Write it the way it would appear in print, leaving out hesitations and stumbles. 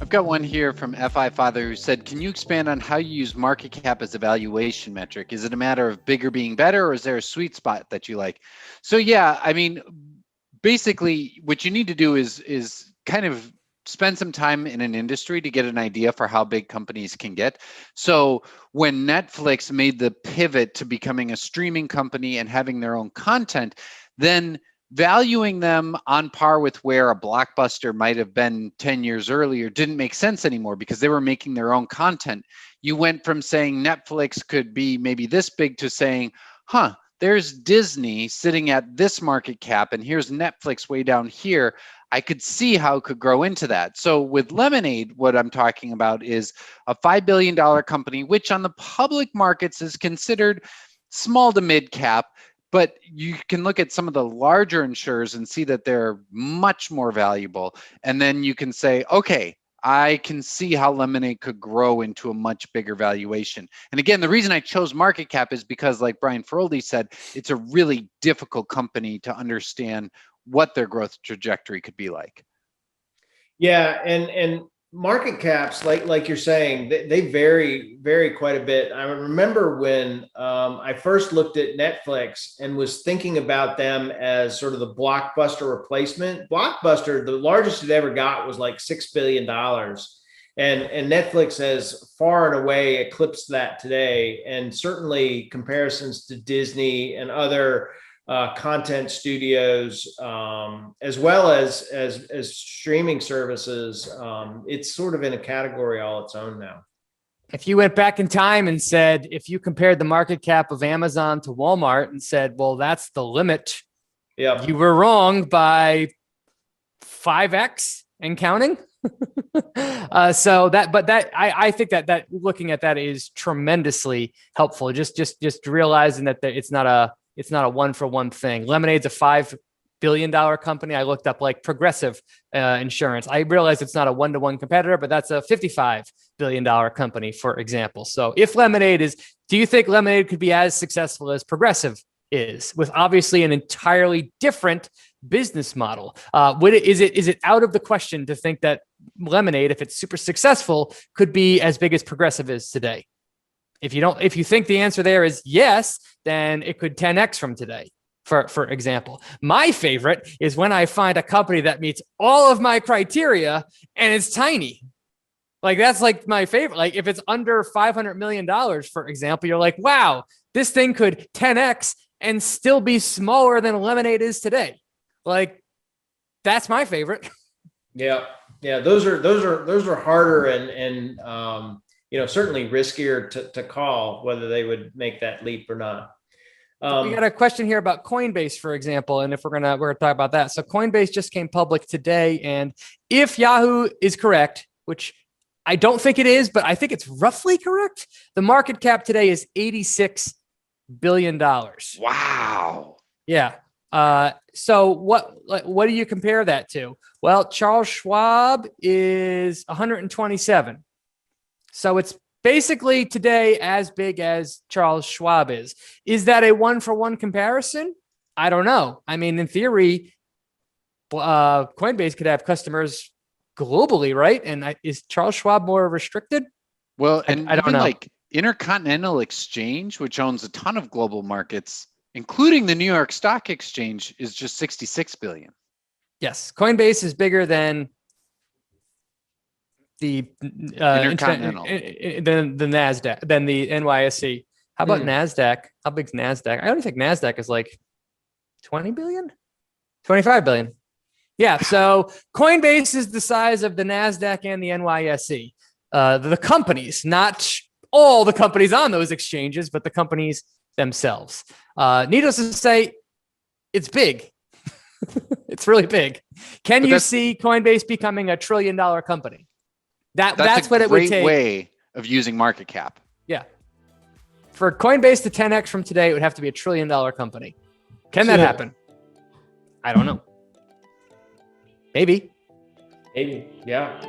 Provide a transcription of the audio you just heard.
I've got one here from FI Father who said, can you expand on how you use market cap as a valuation metric? Is it a matter of bigger being better, or is there a sweet spot that you like? So yeah, I mean, basically what you need to do is kind of spend some time in an industry to get an idea for how big companies can get. So when Netflix made the pivot to becoming a streaming company and having their own content, then valuing them on par with where a Blockbuster might have been 10 years earlier didn't make sense anymore because they were making their own content. You went from saying Netflix could be maybe this big to saying, there's Disney sitting at this market cap and here's Netflix way down here. I could see how it could grow into that. So with Lemonade, what I'm talking about is a $5 billion company, which on the public markets is considered small to mid cap. But you can look at some of the larger insurers and see that they're much more valuable. And then you can say, okay, I can see how Lemonade could grow into a much bigger valuation. And again, the reason I chose market cap is because, like Brian Feroldi said, it's a really difficult company to understand what their growth trajectory could be like. Yeah, and market caps, like you're saying, they vary quite a bit. I remember when I first looked at Netflix and was thinking about them as sort of the Blockbuster replacement. Blockbuster, the largest it ever got was like $6 billion. And Netflix has far and away eclipsed that today. And certainly comparisons to Disney and other content studios, as well as streaming services. It's sort of in a category all its own now. If you went back in time and said, if you compared the market cap of Amazon to Walmart and said, well, that's the limit, yeah, you were wrong by 5x and counting. I think that looking at that is tremendously helpful. Just realizing that it's not a one-for-one thing. Lemonade's a $5 billion company. I looked up like Progressive Insurance. I realized it's not a one-to-one competitor, but that's a $55 billion company, for example. So if do you think Lemonade could be as successful as Progressive is, with obviously an entirely different business model? Is it out of the question to think that Lemonade, if it's super successful, could be as big as Progressive is today? If you think the answer there is yes, then it could 10x from today, for example. My favorite is when I find a company that meets all of my criteria and it's tiny. Like, that's like my favorite. Like, if it's under $500 million, for example, you're like, wow, this thing could 10x and still be smaller than Lemonade is today. Like, that's my favorite. Yeah. Those are harder and certainly riskier to call whether they would make that leap or not. We got a question here about Coinbase, for example, and if we're gonna talk about that. So Coinbase just came public today, and if Yahoo is correct, which I don't think it is, but I think it's roughly correct, the market cap today is $86 billion. Wow. Yeah. So what do you compare that to? Well, Charles Schwab is 127. So it's basically today as big as Charles Schwab is. Is that a one-for-one comparison? I don't know. I mean, in theory, Coinbase could have customers globally, right? And is Charles Schwab more restricted? Well, I don't know. Like Intercontinental Exchange, which owns a ton of global markets, including the New York Stock Exchange, is just 66 billion. Yes, Coinbase is bigger than the Intercontinental, than the NASDAQ, than the NYSE. How about NASDAQ? How big's NASDAQ? I only think NASDAQ is like 20 billion, 25 billion. Yeah, so Coinbase is the size of the NASDAQ and the NYSE. The companies, not all the companies on those exchanges, but the companies themselves. Needless to say, it's big. It's really big. Can you see Coinbase becoming $1 trillion company? That's what it would take. Great way of using market cap. Yeah. For Coinbase to 10x from today, it would have to be $1 trillion company. Can that happen? I don't know. Maybe. Yeah.